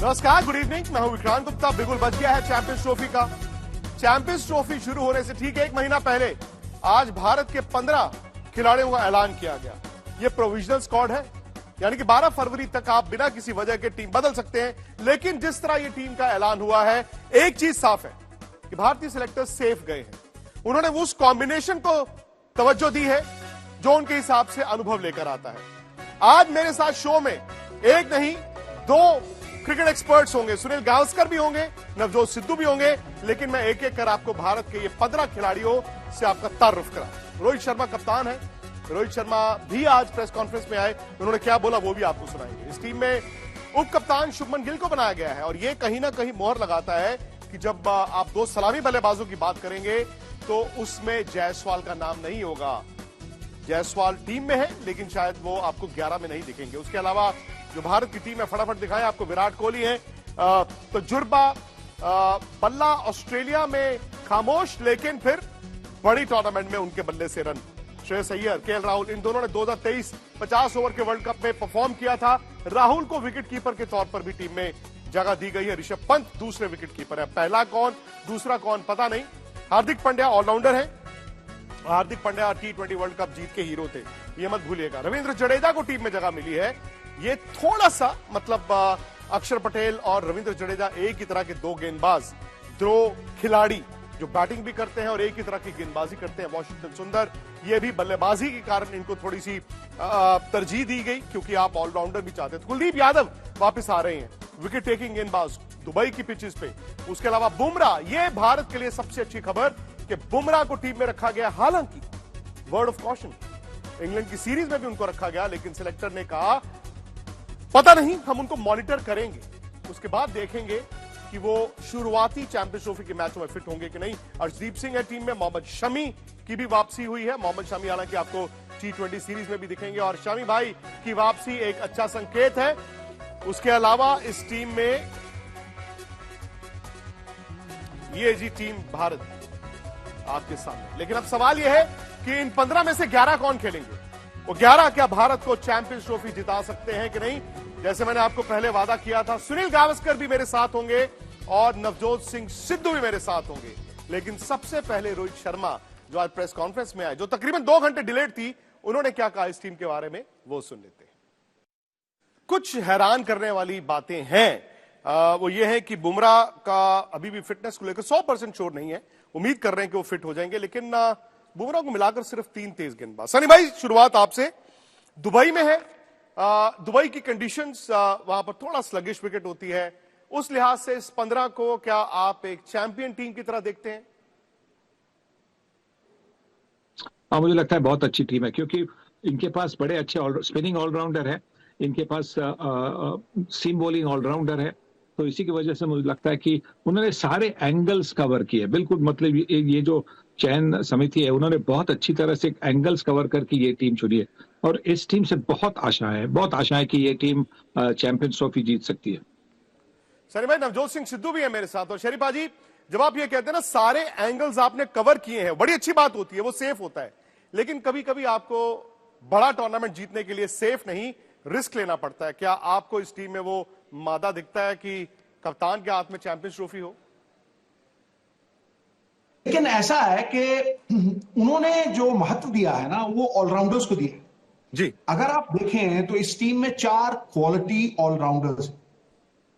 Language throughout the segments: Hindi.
नमस्कार, गुड इवनिंग। मैं हूं विक्रांत गुप्ता। बिगुल बज गया है चैंपियंस ट्रॉफी का। चैंपियंस ट्रॉफी शुरू होने से ठीक 1 महीना पहले आज भारत के 15 खिलाड़ियों का ऐलान किया गया। यह प्रोविजनल स्क्वाड है, यानी कि 12 फरवरी तक आप बिना किसी वजह के टीम बदल सकते हैं। लेकिन जिस तरह यह टीम का ऐलान हुआ है, एक चीज साफ है कि भारतीय सिलेक्टर्स सेफ गए हैं। उन्होंने उस कॉम्बिनेशन को तवज्जो दी है जो उनके हिसाब से अनुभव लेकर आता है। आज मेरे साथ शो में एक नहीं 2 क्रिकेट एक्सपर्ट्स होंगे। सुनील गावस्कर भी होंगे, नवजोत सिद्धू भी होंगे, लेकिन मैं एक एक कर आपको भारत के ये 15 खिलाड़ियों से आपका तारुफ करा। रोहित शर्मा कप्तान है। रोहित शर्मा भी आज प्रेस कॉन्फ्रेंस में आए, उन्होंने क्या बोला वो भी आपको सुनाएंगे। इस टीम में उप कप्तान शुभमन गिल को बनाया गया है और यह कहीं ना कहीं मोहर लगाता है कि जब आप 2 सलामी बल्लेबाजों की बात करेंगे तो उसमें जायसवाल का नाम नहीं होगा। जायसवाल टीम में है, लेकिन शायद वो आपको 11 में नहीं दिखेंगे। उसके अलावा जो भारत की टीम है, फटाफट दिखाएं आपको। विराट कोहली है, तजुर्बा बल्ला, ऑस्ट्रेलिया में खामोश, लेकिन फिर बड़ी टूर्नामेंट में उनके बल्ले से रन। श्रेयस अय्यर, केएल राहुल, इन दोनों ने 2023 50 ओवर के वर्ल्ड कप में परफॉर्म किया था। राहुल को विकेट कीपर के तौर पर भी टीम में जगह दी गई है। ऋषभ पंत दूसरे विकेट कीपर है। पहला कौन, दूसरा कौन पता नहीं। हार्दिक पांड्या ऑलराउंडर है। Hardik Pandya T20 world cup जीत के हीरो थे, ये मत भूलिएगा। रविंद्र जडेजा को टीम में जगह मिली है। ये थोड़ा सा मतलब अक्षर पटेल और रविंद्र जडेजा एक ही तरह के 2 गेंदबाज, 2 खिलाड़ी जो बैटिंग भी करते हैं और एक ही तरह की गेंदबाजी करते हैं। वॉशिंगटन सुंदर, ये भी बल्लेबाजी के कारण इनको थोड़ी सी तरजीह दी गई, क्योंकि आप ऑलराउंडर भी चाहते थे। कुलदीप यादव वापस आ रहे हैं, विकेट टेकिंग गेंदबाज, दुबई की पिचेस पे। उसके अलावा बुमराह, ये भारत के लिए सबसे अच्छी खबर कि बुमराह को टीम में रखा गया। हालांकि वर्ड ऑफ कॉशन, इंग्लैंड की सीरीज में भी उनको रखा गया, लेकिन सिलेक्टर ने कहा पता नहीं, हम उनको मॉनिटर करेंगे, उसके बाद देखेंगे कि वो शुरुआती चैंपियंस ट्रॉफी के मैचों में फिट होंगे कि नहीं। अर्शदीप सिंह है टीम में। मोहम्मद शमी की भी वापसी हुई है। मोहम्मद शमी हालांकि आपको T20 सीरीज में भी दिखेंगे और शमी भाई की वापसी एक अच्छा संकेत है। उसके अलावा इस टीम में ये जी टीम भारत आपके सामने। लेकिन अब सवाल यह है कि इन 15 में से 11 कौन खेलेंगे। वो 11 क्या भारत को चैंपियंस ट्रॉफी जिता सकते हैं कि नहीं। जैसे मैंने आपको पहले वादा किया था, सुनील गावस्कर भी मेरे साथ होंगे और नवजोत सिंह सिद्धू भी मेरे साथ होंगे। लेकिन सबसे पहले रोहित शर्मा जो आज प्रेस कॉन्फ्रेंस में आए, जो तकरीबन 2 घंटे डिलेड थी, उन्होंने क्या कहा इस टीम के बारे में वो सुन लेते हैं। कुछ हैरान करने वाली बातें हैं। वो ये है कि बुमराह का अभी भी फिटनेस को लेकर 100% श्योर नहीं है। उम्मीद कर रहे हैं कि वो फिट हो जाएंगे, लेकिन बुमराह को मिलाकर सिर्फ 3 तेज गेंदबाज। सनी भाई, शुरुआत आपसे। दुबई में है, दुबई की कंडीशंस वहां पर थोड़ा स्लगिश विकेट होती है। उस लिहाज से इस 15 को क्या आप एक चैंपियन टीम की तरह देखते हैं? हाँ, मुझे लगता है बहुत अच्छी टीम है, क्योंकि इनके पास बड़े अच्छे स्पिनिंग ऑलराउंडर है, इनके पास सीम बॉलिंग ऑलराउंडर है। तो इसी की वजह से मुझे लगता है कि उन्होंने सारे एंगल्स कवर किए। बिल्कुल, मतलब ये जो चयन समिति है, उन्होंने बहुत अच्छी तरह से एंगल्स कवर करके ये टीम चुनी है और इस टीम से बहुत आशा है कि ये टीम चैंपियंस ट्रॉफी जीत सकती है। सनी भाई, नवजोत सिंह सिद्धू भी है मेरे साथ। और शरीफा जी, जब आप ये कहते हैं ना सारे एंगल्स आपने कवर किए हैं, बड़ी अच्छी बात होती है, वो सेफ होता है। लेकिन कभी कभी आपको बड़ा टूर्नामेंट जीतने के लिए सेफ नहीं, रिस्क लेना पड़ता है। क्या आपको इस टीम में वो मादा दिखता है कि कप्तान के हाथ में चैंपियंस ट्रॉफी हो? लेकिन ऐसा है कि उन्होंने जो महत्व दिया है ना, वो ऑलराउंडर्स को दिया जी। अगर आप देखें तो इस टीम में 4 क्वालिटी ऑलराउंडर्स।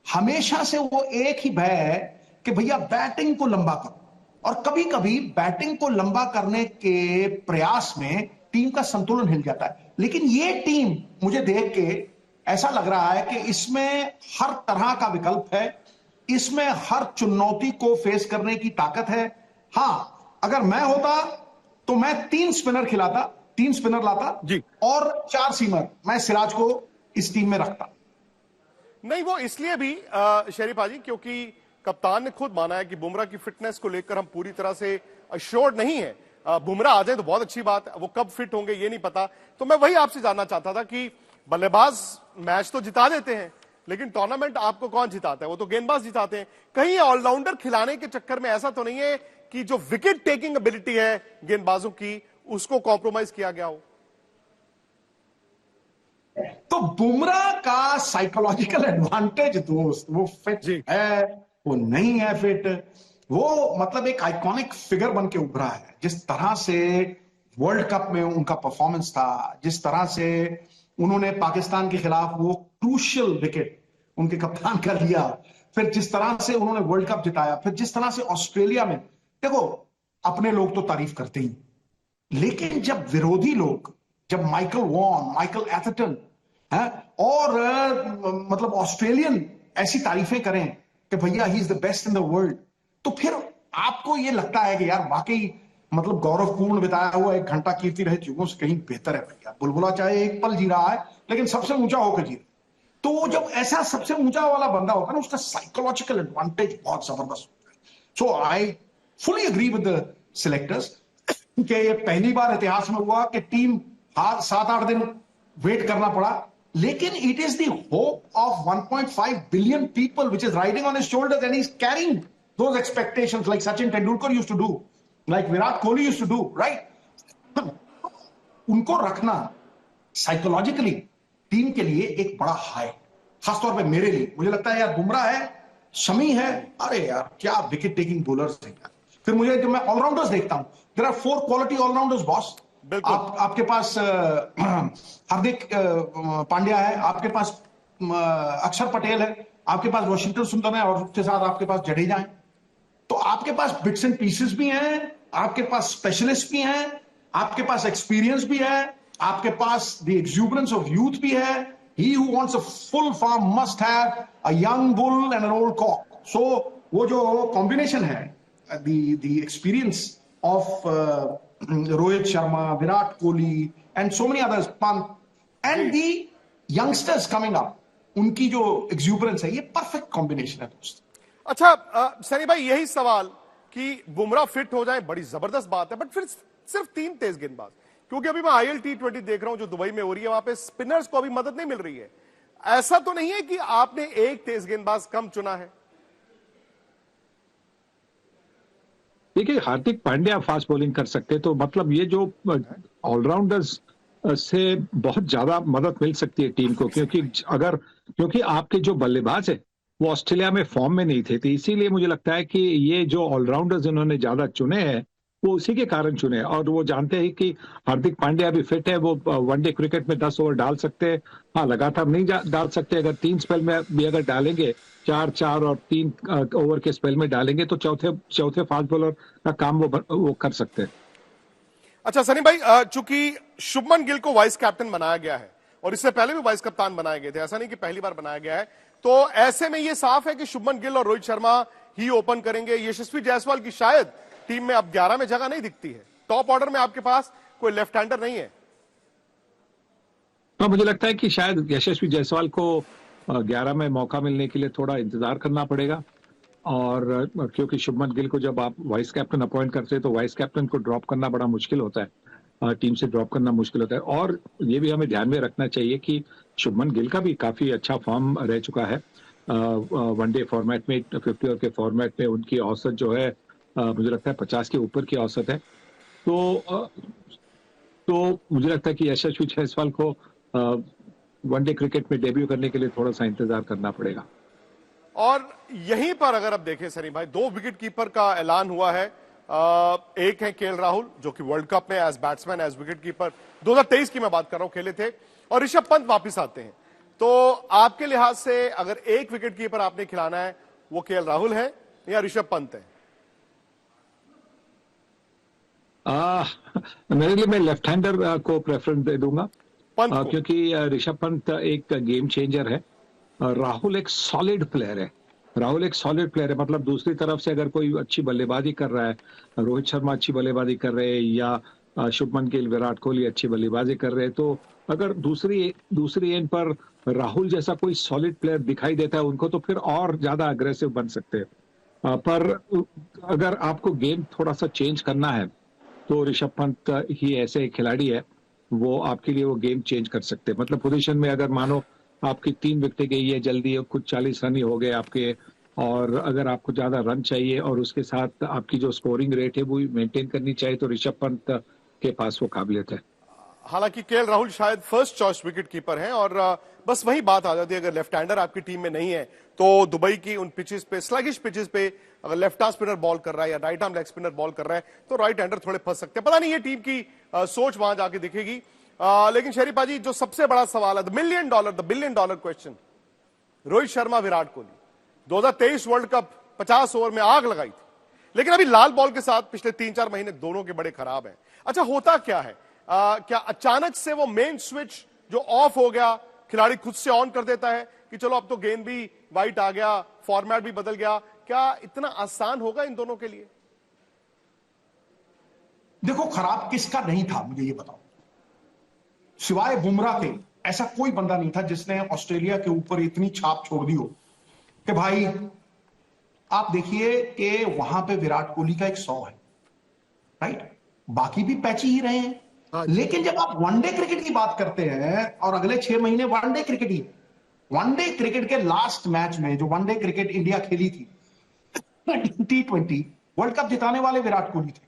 हमेशा से वो एक ही भय है कि भैया बैटिंग को लंबा करो, और कभी कभी बैटिंग को लंबा करने के प्रयास में टीम का संतुलन हिल जाता है। लेकिन ये टीम मुझे देख के ऐसा लग रहा है कि इसमें हर तरह का विकल्प है, इसमें हर चुनौती को फेस करने की ताकत है। हाँ, अगर मैं होता तो मैं 3 स्पिनर खिलाता, 3 स्पिनर लाता जी, और 4 सीमर मैं सिराज को इस टीम में रखता। नहीं, वो इसलिए भी शरीफा जी, क्योंकि कप्तान ने खुद माना है कि बुमराह की फिटनेस को लेकर हम पूरी तरह से अश्योर्ड नहीं है। बुमराह आ जाए तो बहुत अच्छी बात है, वो कब फिट होंगे ये नहीं पता। तो मैं वही आपसे जानना चाहता था कि बल्लेबाज मैच तो जिता देते हैं, लेकिन टूर्नामेंट आपको कौन जिताता है? वो तो गेंदबाज जिताते हैं। कहीं ऑलराउंडर खिलाने के चक्कर में ऐसा तो नहीं है कि जो विकेट टेकिंग एबिलिटी है गेंदबाजों की, उसको कॉम्प्रोमाइज किया गया हो? तो बुमराह का साइकोलॉजिकल एडवांटेज दोस्त, वो फिट जी। है, वो नहीं है फिट, वो मतलब एक आइकॉनिक फिगर बन के उभरा है। जिस तरह से वर्ल्ड कप में उनका परफॉर्मेंस था, जिस तरह से उन्होंने पाकिस्तान के खिलाफ वो क्रूशियल विकेट उनके कप्तान का लिया, फिर जिस तरह से उन्होंने वर्ल्ड कप जिताया, फिर जिस तरह से ऑस्ट्रेलिया में, देखो अपने लोग तो तारीफ करते ही, लेकिन जब विरोधी लोग, जब माइकल वॉन, माइकल एथरटन है और मतलब ऑस्ट्रेलियन ऐसी तारीफें करें कि भैया he is the best in the world, तो फिर आपको ये लगता है कि यार वाकई मतलब गौरवपूर्ण बिताया हुआ 1 घंटा कीर्ति रहित युगों से कहीं बेहतर है भैया। बुलबुला चाहे एक पल जी रहा है लेकिन सबसे ऊंचा होकर जी रहा है। तो वो जब ऐसा सबसे ऊंचा वाला बंदा होता है ना, उसका साइकोलॉजिकल एडवांटेज बहुत जबरदस्त होता है। So I fully agree with the selectors कि ये पहली बार इतिहास में हुआ कि टीम 7-8 दिन वेट करना पड़ा, लेकिन it is the hope of 1.5 billion people which is riding on his shoulders and he is carrying those expectations like Sachin Tendulkar used to do, like Virat Kohli used to do, right. उनको रखना साइकोलॉजिकली टीम के लिए एक बड़ा हाई, खासतौर पे मेरे लिए मुझे लगता है यार बुमराह है, शमी है, अरे यार क्या विकेट टेकिंग बॉलर्स हैं यार। फिर मुझे जब मैं ऑलराउंडर्स देखता हूं, there are 4 quality allrounders boss. आपके पास हार्दिक पांड्या है, आपके पास अक्षर पटेल है, आपके पास वॉशिंगटन सुंदर है और उसके साथ आपके पास जडेजा है। तो आपके पास बिट्स एंड पीसेस भी हैं, आपके पास स्पेशलिस्ट भी हैं, आपके पास एक्सपीरियंस भी है, आपके पास द एक्सूबरेंस ऑफ यूथ भी है। He who wants a full farm must have a young bull and an old cock. So वो जो कॉम्बिनेशन है, the experience of Rohit Sharma, Virat Kohli and so many others, Pant and the youngsters coming up, उनकी जो एक्सूबरेंस है, ये परफेक्ट कॉम्बिनेशन है दोस्त। अच्छा सनी भाई, यही सवाल कि बुमराह फिट हो जाए बड़ी जबरदस्त बात है, बट फिर सिर्फ 3 तेज गेंदबाज, क्योंकि अभी मैं IL T20 देख रहा हूं जो दुबई में हो रही है, वहां पे स्पिनर्स को अभी मदद नहीं मिल रही है। ऐसा तो नहीं है कि आपने एक तेज गेंदबाज कम चुना है? देखिए, हार्दिक पांड्या फास्ट बॉलिंग कर सकते, तो मतलब ये जो ऑलराउंडर्स से बहुत ज्यादा मदद मिल सकती है टीम को, क्योंकि आपके जो बल्लेबाज है वो ऑस्ट्रेलिया में फॉर्म में नहीं थे, तो इसीलिए मुझे लगता है कि ये जो ऑलराउंडर्स इन्होंने ज्यादा चुने हैं वो उसी के कारण चुने, और वो जानते हैं कि हार्दिक पांड्या भी फिट है, वो वनडे क्रिकेट में 10 ओवर डाल सकते हैं। हाँ, लगातार नहीं डाल सकते, अगर 3 स्पेल में भी अगर डालेंगे, 4 और 3 ओवर के स्पेल में डालेंगे, तो चौथे फास्ट बॉलर का काम वो कर सकते हैं। अच्छा सनी भाई, चूंकि शुभमन गिल को वाइस कैप्टन बनाया गया है और इससे पहले भी वाइस कप्तान बनाए गए थे, ऐसा नहीं कि पहली बार बनाया गया है, तो ऐसे में यह साफ है कि शुभमन गिल और रोहित शर्मा ही ओपन करेंगे। यशस्वी जायसवाल की शायद टीम में अब 11 में जगह नहीं दिखती है, टॉप ऑर्डर में आपके पास कोई लेफ्ट हैंडर नहीं है। मुझे लगता है कि शायद यशस्वी जायसवाल को 11 में मौका मिलने के लिए थोड़ा इंतजार करना पड़ेगा, और क्योंकि शुभमन गिल को जब आप वाइस कैप्टन अपॉइंट करते हैं तो वाइस कैप्टन को ड्रॉप करना बड़ा मुश्किल होता है, टीम से ड्रॉप करना मुश्किल होता है। और ये भी हमें ध्यान में रखना चाहिए कि शुभमन गिल का भी काफी अच्छा फॉर्म रह चुका है वनडे फॉर्मेट में, 50 ओवर के फॉर्मेट में उनकी औसत जो है मुझे लगता है 50 के ऊपर की औसत है। तो मुझे लगता है कि यशस्वी जायसवाल को वनडे क्रिकेट में डेब्यू करने के लिए थोड़ा सा इंतजार करना पड़ेगा। और यहीं पर अगर आप देखें सनी भाई, 2 विकेट कीपर का ऐलान हुआ है। एक है केएल राहुल जो कि वर्ल्ड कप में as batsman, as wicket keeper 2023 की मैं बात कर रहा हूं खेले थे, और ऋषभ पंत वापस आते हैं। तो आपके लिहाज से अगर एक विकेट कीपर आपने खिलाना है, वो केएल राहुल है या ऋषभ पंत है? मेरे लिए मैं लेफ्ट हैंडर को प्रेफरेंस दे दूंगा, पंत क्योंकि ऋषभ पंत एक गेम चेंजर है, राहुल एक सॉलिड प्लेयर है। मतलब दूसरी तरफ से अगर कोई अच्छी बल्लेबाजी कर रहा है, रोहित शर्मा अच्छी बल्लेबाजी कर रहे हैं या शुभमन गिल, विराट कोहली अच्छी बल्लेबाजी कर रहे हैं, तो अगर दूसरी एंड पर राहुल जैसा कोई सॉलिड प्लेयर दिखाई देता है उनको, तो फिर और ज्यादा अग्रेसिव बन सकते हैं। पर अगर आपको गेम थोड़ा सा चेंज करना है तो ऋषभ पंत ही ऐसे खिलाड़ी है, वो आपके लिए वो गेम चेंज कर सकते हैं। मतलब पोजीशन में अगर मानो आपकी 3 विकेटें गई है जल्दी, कुछ 40 रन ही हो गए आपके, और अगर आपको ज्यादा रन चाहिए और उसके साथ आपकी जो स्कोरिंग रेट है वो मेंटेन करनी चाहिए, तो ऋषभ पंत के पास वो काबिलियत है। हालांकि केएल राहुल शायद फर्स्ट चॉइस विकेट कीपर हैं और बस वही बात आ जाती है, अगर लेफ्ट हैंडर आपकी टीम में नहीं है तो दुबई की उन पिचेस पे, स्लगिश पिचेस पे अगर लेफ्ट आर्म स्पिनर बॉल कर रहा है या right arm leg spinner ball कर रहा है तो राइट हैंडर थोड़े फंस सकते हैं। पता नहीं ये टीम की सोच वहां जाके दिखेगी। लेकिन शरीफ जी, जो सबसे बड़ा सवाल है, the billion dollar question, Rohit Sharma Virat Kohli 2023 world cup 50 over में आग लगाई थी, लेकिन अभी लाल बॉल के साथ पिछले 3-4 महीने दोनों के बड़े खराब हैं। अच्छा, होता क्या है? क्या अचानक से वो मेन स्विच जो ऑफ हो गया खिलाड़ी खुद से ऑन कर देता है कि चलो अब तो गेंद भी वाइट आ गया, फॉर्मेट भी बदल गया? क्या इतना आसान होगा इन दोनों के लिए? देखो, खराब किसका नहीं था मुझे ये बताओ। सिवाय बुमराह के ऐसा कोई बंदा नहीं था जिसने ऑस्ट्रेलिया के ऊपर इतनी छाप छोड़ दी हो कि भाई आप देखिए कि वहां पे विराट कोहली का एक 100 है, राइट? बाकी भी पैची ही रहे हैं। लेकिन जब आप वनडे क्रिकेट की बात करते हैं और अगले 6 महीने वनडे क्रिकेट ही, वनडे क्रिकेट के लास्ट मैच में जो वनडे क्रिकेट इंडिया खेली थी T20, वर्ल्ड कप जिताने वाले विराट कोहली थे,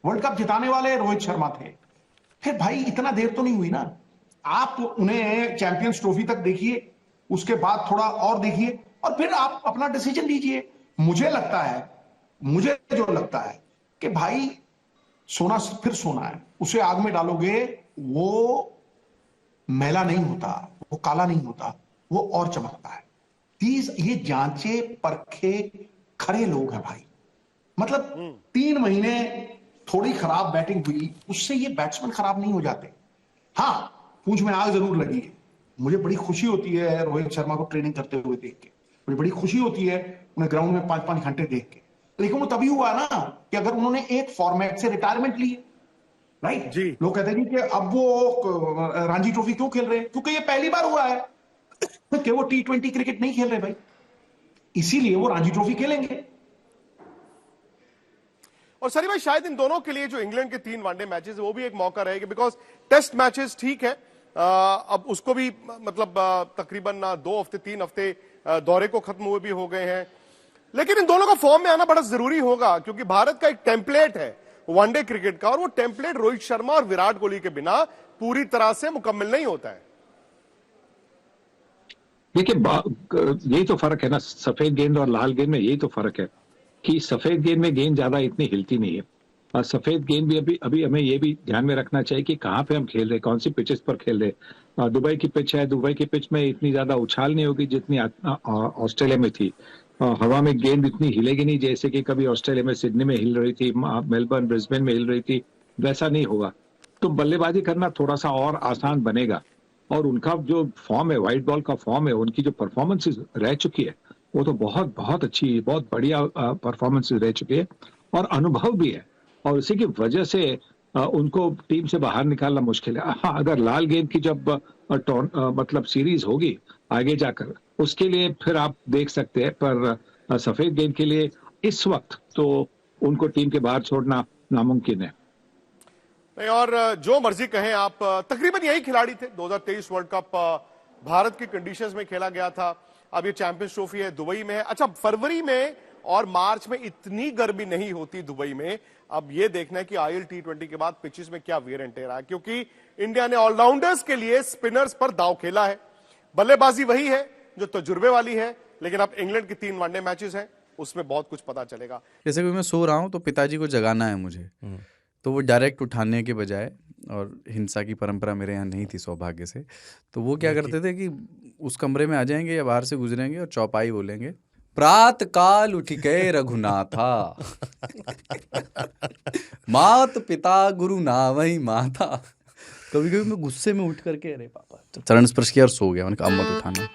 वर्ल्ड कप जिताने वाले रोहित शर्मा थे। फिर भाई इतना देर तो नहीं हुई ना, आप उन्हें चैंपियंस ट्रॉफी तक देखिए, उसके बाद थोड़ा और देखिए और फिर आप अपना डिसीजन लीजिए। मुझे जो लगता है कि भाई सोना फिर सोना है, उसे आग में डालोगे वो मैला नहीं होता, वो काला नहीं होता, वो और चमकता है। ये जांचे परखे खरे लोग हैं भाई। मतलब 3 महीने थोड़ी खराब बैटिंग हुई, उससे ये बैट्समैन खराब नहीं हो जाते। हाँ, पूंछ में आग जरूर लगी है। मुझे बड़ी खुशी होती है रोहित शर्मा को ट्रेनिंग करते हुए देख के, मुझे बड़ी खुशी होती है उन्हें ग्राउंड में 5-5 घंटे देख के। लेकिन वो तभी हुआ ना कि अगर उन्होंने एक फॉर्मेट से रिटायरमेंट ली, राइट जी। लोग कहते हैं कि अब वो रणजी ट्रॉफी क्यों खेल रहे हैं? क्योंकि ये पहली बार हुआ है कि वो T20 क्रिकेट नहीं खेल रहे भाई, इसीलिए वो रणजी ट्रॉफी खेलेंगे। और सरी भाई, शायद इन दोनों के लिए जो इंग्लैंड के 3 वनडे मैचेस वो भी एक मौका रहेगा, बिकॉज टेस्ट मैचेस ठीक है, अब उसको भी मतलब तकरीबन 2 हफ्ते 3 हफ्ते दौरे को खत्म हुए भी हो गए हैं, लेकिन इन दोनों का फॉर्म में आना बड़ा जरूरी होगा क्योंकि भारत का एक टेम्पलेट है वनडे क्रिकेट का और वो टेम्पलेट रोहित शर्मा और विराट कोहली के बिना पूरी तरह से मुकम्मल नहीं होता है। देखिए, यही तो फर्क है ना, सफेद गेंद और लाल गेंद में यही तो फर्क है कि सफेद गेंद में गेंद ज्यादा इतनी हिलती नहीं है और सफेद गेंद भी अभी हमें ये भी ध्यान में रखना चाहिए कि कहाँ पे हम खेल रहे, कौन सी पिचेस पर खेल रहे। दुबई की पिच है, दुबई की पिच में इतनी ज्यादा उछाल नहीं होगी जितनी ऑस्ट्रेलिया में थी। हवा में गेंद इतनी हिलेगी नहीं जैसे कि कभी ऑस्ट्रेलिया में सिडनी में हिल रही थी, मेलबर्न ब्रिस्बेन में हिल रही थी, वैसा नहीं होगा। तो बल्लेबाजी करना थोड़ा सा और आसान बनेगा और उनका जो फॉर्म है, व्हाइट बॉल का फॉर्म है, उनकी जो परफॉर्मेंसेज रह चुकी है वो तो बहुत बहुत अच्छी, बहुत बढ़िया परफॉर्मेंसेज रह चुकी है और अनुभव भी है और इसी की वजह से उनको टीम से बाहर निकालना मुश्किल है। हाँ, अगर लाल गेंद की जब मतलब सीरीज होगी आगे जाकर, उसके लिए फिर आप देख सकते हैं, पर सफेद गेंद के लिए इस वक्त तो उनको टीम के बाहर छोड़ना नामुमकिन है। नहीं, और जो मर्जी कहें आप, तकरीबन यही खिलाड़ी थे। 2023 वर्ल्ड कप भारत की कंडीशंस में खेला गया था, अब ये चैंपियंस ट्रॉफी है, दुबई में है। अच्छा, फरवरी में और मार्च में इतनी गर्मी नहीं होती दुबई में। अब ये देखना है कि आईएल T20 के बाद पिचेस में क्या वेयर एंड टेयर है, क्योंकि इंडिया ने ऑलराउंडर्स के लिए स्पिनर्स पर दांव खेला है। बल्लेबाजी वही है जो तजुर्बे वाली है, लेकिन अब इंग्लैंड की 3 वनडे मैचेस हैं, उसमें बहुत कुछ पता चलेगा। जैसे कि मैं सो रहा हूँ तो पिताजी को जगाना है मुझे, तो वो डायरेक्ट उठाने के बजाय, और हिंसा की परंपरा मेरे यहाँ नहीं थी सौभाग्य से, तो वो क्या करते थे कि उस कमरे में आ जाएंगे या बाहर से गुजरेंगे और चौपाई बोलेंगे, प्रात काल उठ गए रघुनाथा मात पिता गुरु नावई माता। कभी कभी मैं गुस्से में उठ करके अरे पापा, चरण स्पर्श किया और सो गया। मैंने कहा अब मत उठाना।